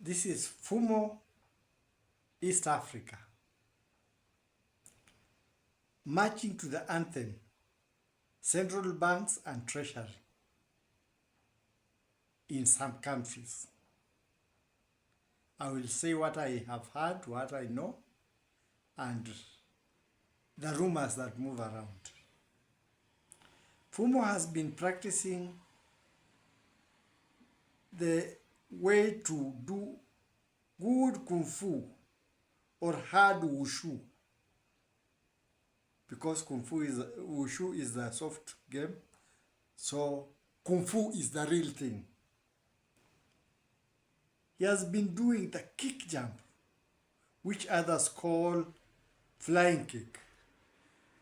This is Fumo, East Africa, marching to the anthem, central banks and treasury in some countries. I will say what I have heard, what I know, and the rumors that move around. Fumo has been practicing the way to do good kung fu or hard wushu, because wushu is a soft game, so kung fu is the real thing. He has been doing the kick jump, which others call flying kick.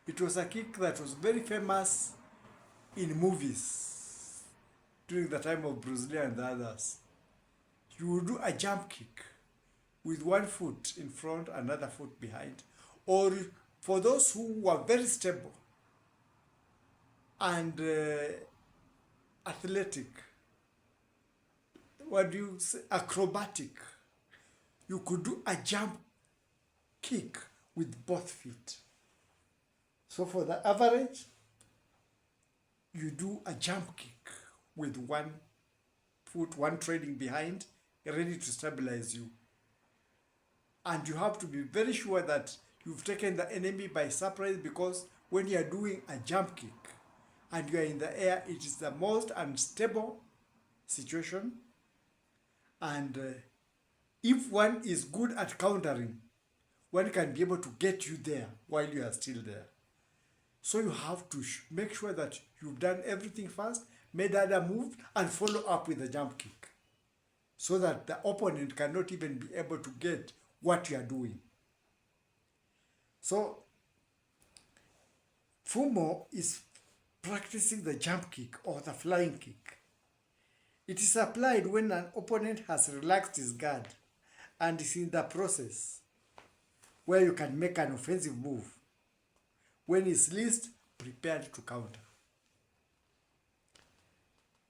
It was a kick that was very famous in movies during the time of Bruce Lee and the others. You would do a jump kick with one foot in front, another foot behind. Or for those who were very stable and athletic, what do you say, acrobatic, you could do a jump kick with both feet. So for the average, you do a jump kick with one foot, one trailing behind, ready to stabilize you. And you have to be very sure that you've taken the enemy by surprise, because when you are doing a jump kick and you are in the air, it is the most unstable situation. And if one is good at countering, one can be able to get you there while you are still there. So you have to make sure that you've done everything first, made other move, and follow up with a jump kick, so that the opponent cannot even be able to get what you are doing. So Fumo is practicing the jump kick or the flying kick. It is applied when an opponent has relaxed his guard and is in the process where you can make an offensive move when he's least prepared to counter.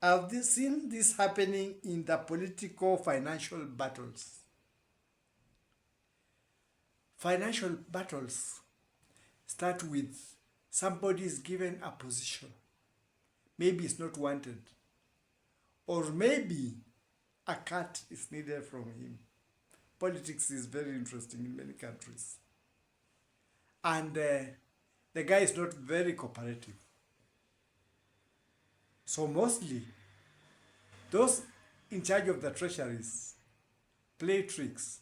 I've seen this happening in the political financial battles. Financial battles start with somebody is given a position. Maybe it's not wanted. Or maybe a cut is needed from him. Politics is very interesting in many countries. And the guy is not very cooperative. So mostly, those in charge of the treasuries play tricks.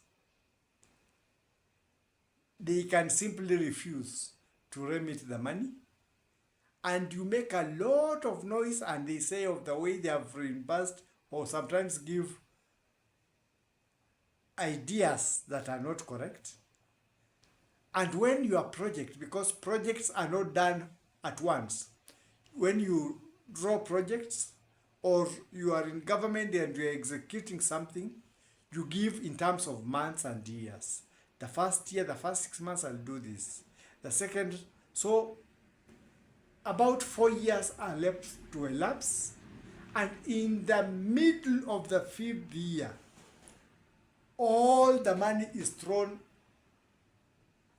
They can simply refuse to remit the money, and you make a lot of noise, and they say of the way they have reimbursed, or sometimes give ideas that are not correct. And when your project, because projects are not done at once, when you draw projects or you are in government and you are executing something, you give in terms of months and years. The first year, the first 6 months, I'll do this. The second, so about 4 years are left to elapse, and in the middle of the 5th year, all the money is thrown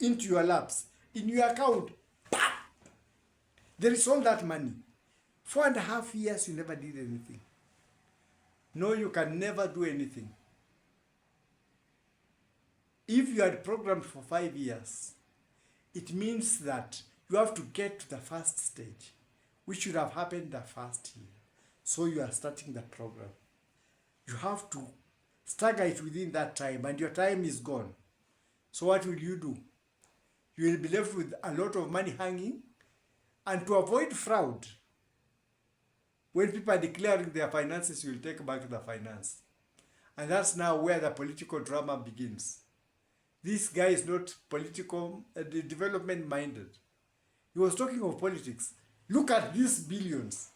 into your laps. In your account, pop! There is all that money. 4.5 years, you never did anything. No, you can never do anything. If you had programmed for 5 years, it means that you have to get to the first stage, which should have happened the first year. So you are starting the program. You have to stagger it within that time, and your time is gone. So what will you do? You will be left with a lot of money hanging, and to avoid fraud, when people are declaring their finances, you will take back the finance. And that's now where the political drama begins. This guy is not political, development minded. He was talking of politics. Look at these billions.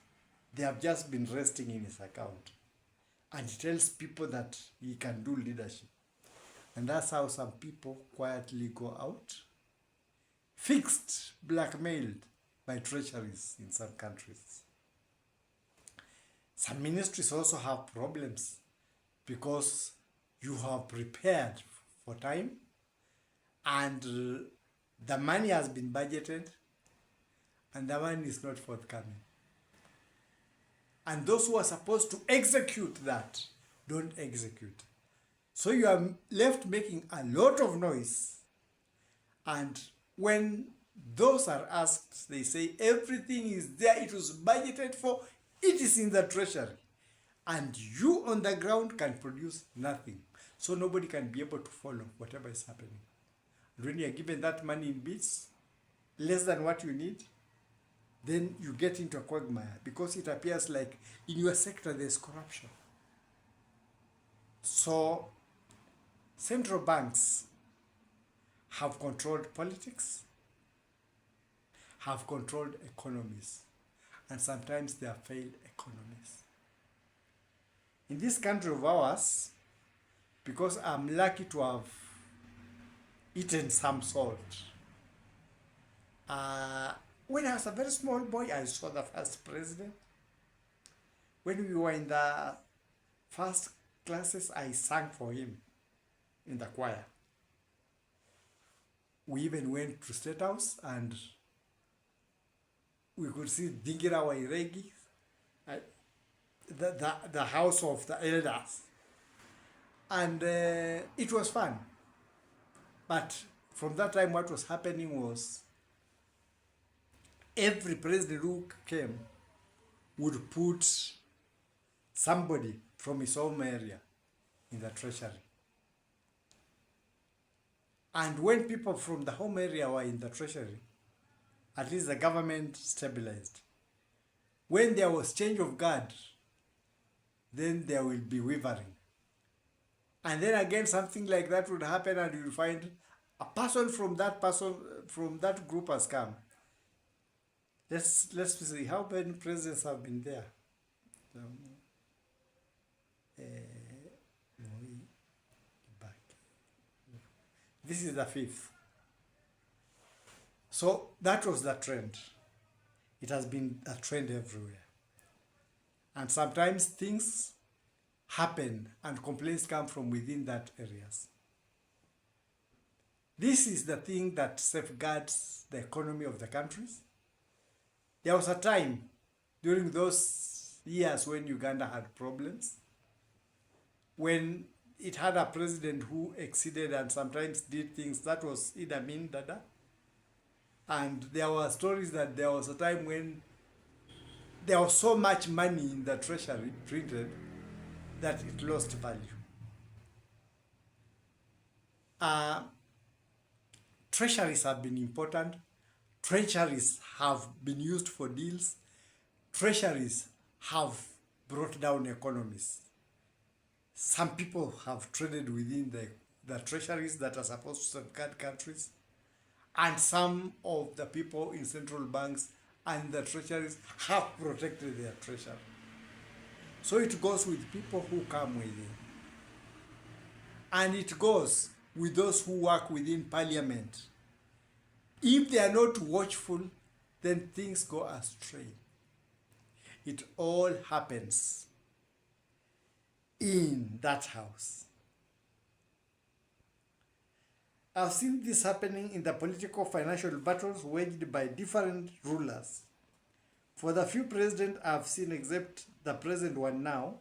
They have just been resting in his account. And he tells people that he can do leadership. And that's how some people quietly go out, fixed, blackmailed by treasuries in some countries. Some ministries also have problems because You have prepared for time, and the money has been budgeted, and the money is not forthcoming. And those who are supposed to execute that don't execute. So you are left making a lot of noise. And when those are asked, they say everything is there, it was budgeted for, it is in the treasury. And you on the ground can produce nothing. So nobody can be able to follow whatever is happening. And when you are given that money in bits, less than what you need, then you get into a quagmire, because it appears like in your sector there's corruption. So central banks have controlled politics, have controlled economies, and sometimes they have failed economies. In this country of ours, because I'm lucky to have eaten some salt, when I was a very small boy, I saw the first president. When we were in the first classes, I sang for him in the choir. We even went to State House and we could see Dingira Wairegi, the house of the elders. And it was fun. But from that time, what was happening was every president who came would put somebody from his home area in the treasury. And when people from the home area were in the treasury, at least the government stabilized. When there was change of guard, then there will be wavering. And then again, something like that would happen, and you will find a person from that group has come. Let's see how many presidents have been there. This is the fifth. So that was the trend. It has been a trend everywhere. And sometimes things happen and complaints come from within that areas. This is the thing that safeguards the economy of the countries. There was a time during those years when Uganda had problems, when it had a president who exceeded and sometimes did things. That was Idi Amin Dada. And there were stories that there was a time when there was so much money in the treasury printed that it lost value. Treasuries have been important. Treasuries have been used for deals. Treasuries have brought down economies. Some people have traded within the treasuries that are supposed to safeguard countries. And some of the people in central banks and the treasuries have protected their treasury. So it goes with people who come within. And it goes with those who work within parliament. If they are not watchful, then things go astray. It all happens in that house. I've seen this happening in the political financial battles waged by different rulers. For the few presidents I've seen, except the present one now,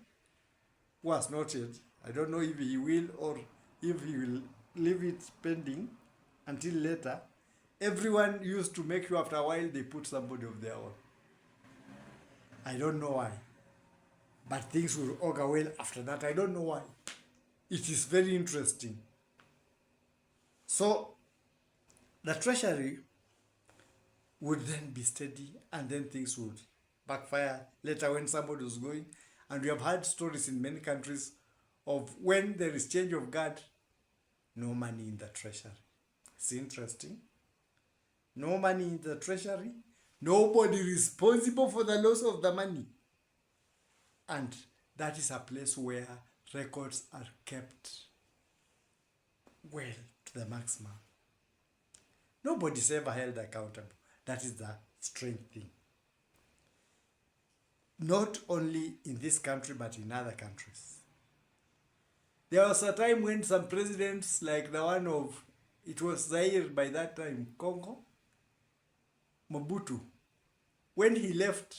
who has noted, I don't know if he will or if he will leave it pending until later. Everyone used to make you after a while they put somebody of their own. I don't know why. But things will augur well after that. I don't know why. It is very interesting. So the treasury would then be steady, and then things would backfire later when somebody was going. And we have had stories in many countries of when there is change of guard, no money in the treasury. It's interesting. No money in the treasury. Nobody responsible for the loss of the money. And that is a place where records are kept well to the maximum. Nobody's ever held accountable. That is the strange thing. Not only in this country, but in other countries. There was a time when some presidents, like the one of, it was Zaire by that time, Congo, Mobutu, when he left,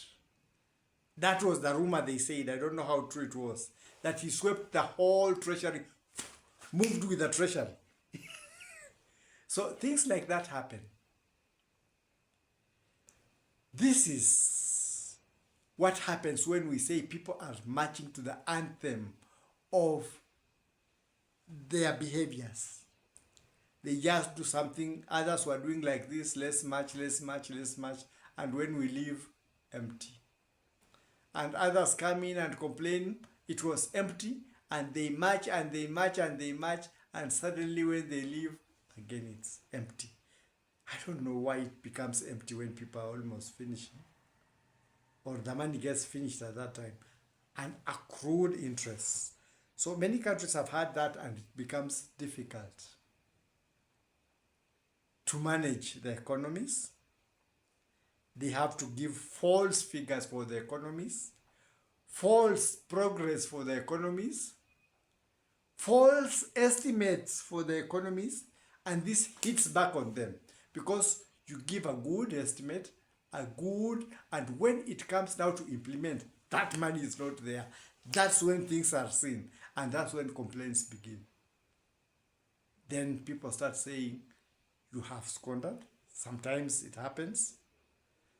that was the rumor they said, I don't know how true it was, that he swept the whole treasury, moved with the treasury. So things like that happen. This is what happens when we say people are marching to the anthem of their behaviors. They just do something, others were doing like this, less march, less march, less march, and when we leave, empty. And others come in and complain it was empty, and they march and they march and they march, and suddenly when they leave, again it's empty. I don't know why it becomes empty when people are almost finishing, or the money gets finished at that time, and accrued interest. So many countries have had that, and it becomes difficult to manage the economies. They have to give false figures for the economies, false progress for the economies, false estimates for the economies, and this hits back on them because you give a good estimate, and when it comes now to implement, that money is not there. That's when things are seen, and that's when complaints begin. Then people start saying, you have squandered. Sometimes it happens.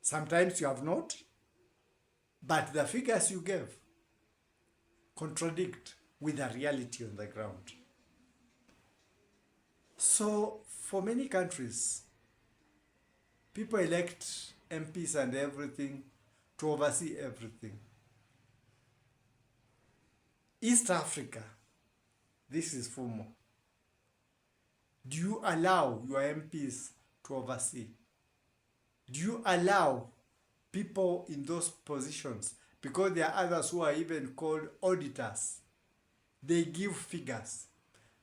Sometimes you have not. But the figures you gave contradict with the reality on the ground. So for many countries, people elect MPs and everything to oversee everything. East Africa, this is Fumo. Do you allow your MPs to oversee? Do you allow people in those positions? Because there are others who are even called auditors. They give figures.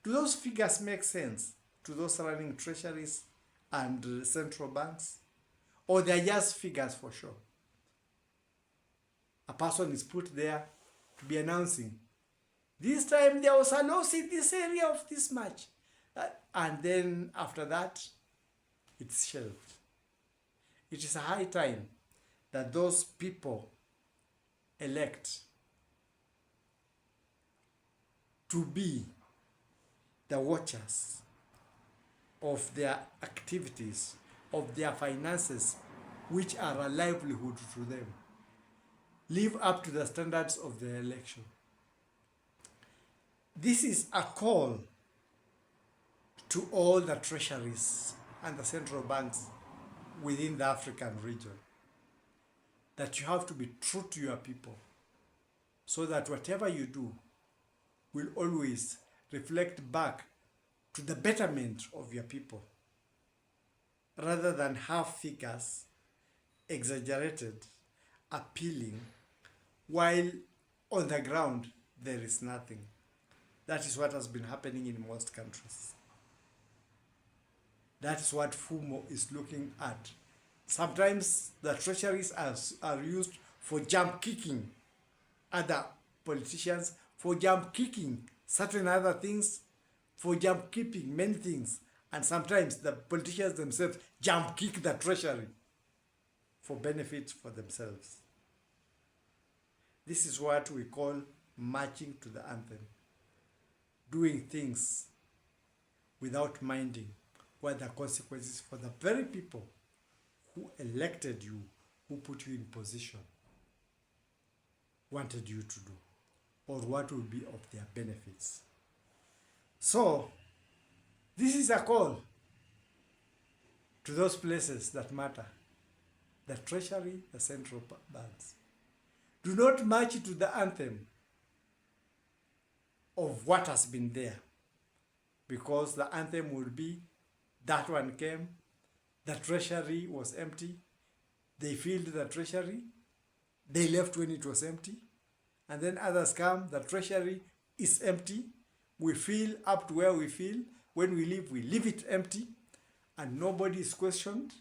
Do those figures make sense to those running treasuries and central banks? Or they are just figures for sure? A person is put there to be announcing, this time there was a loss in this area of this much. And then after that, it's shelved. It is a high time that those people elect to be the watchers of their activities, of their finances, which are a livelihood to them. Live up to the standards of the election. This is a call to all the treasuries and the central banks within the African region, that you have to be true to your people, so that whatever you do will always reflect back to the betterment of your people, rather than have figures, exaggerated, appealing, while on the ground there is nothing. That is what has been happening in most countries. That's what Fumo is looking at. Sometimes the treasuries are used for jump kicking other politicians, for jump kicking certain other things, for jump kicking many things. And sometimes the politicians themselves jump kick the treasury for benefit for themselves. This is what we call marching to the anthem. Doing things without minding what the consequences for the very people who elected you, who put you in position, wanted you to do, or what will be of their benefits. So, this is a call to those places that matter, the treasury, the central banks. Do not march to the anthem of what has been there, because the anthem will be, that one came, the treasury was empty, they filled the treasury, they left when it was empty, and then others come, the treasury is empty, we fill up to where we fill, when we leave it empty, and nobody is questioned,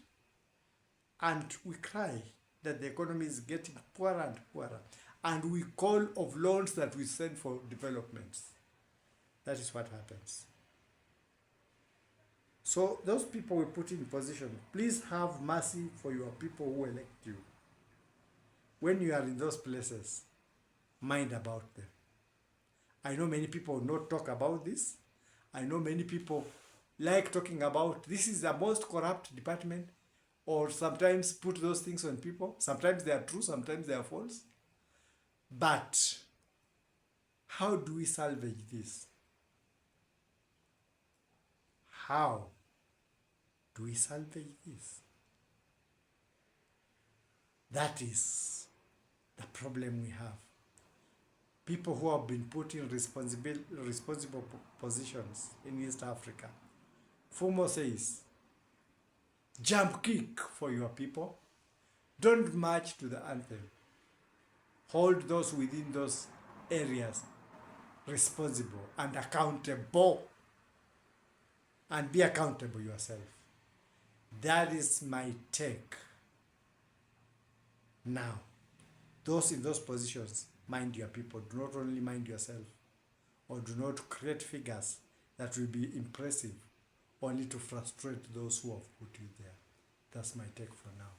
and we cry that the economy is getting poorer and poorer, and we call of loans that we send for developments. That is what happens. So those people we put in position, please have mercy for your people who elect you. When you are in those places, mind about them. I know many people not talk about this. I know many people like talking about this is the most corrupt department, or sometimes put those things on people. Sometimes they are true, sometimes they are false. But how do we salvage this? How do we salvage this? That is the problem we have. People who have been put in responsible positions in East Africa. Fumo says, jump kick for your people. Don't march to the anthem. Hold those within those areas responsible and accountable. And be accountable yourself. That is my take. Now, those in those positions, mind your people. Do not only mind yourself, or do not create figures that will be impressive only to frustrate those who have put you there. That's my take for now.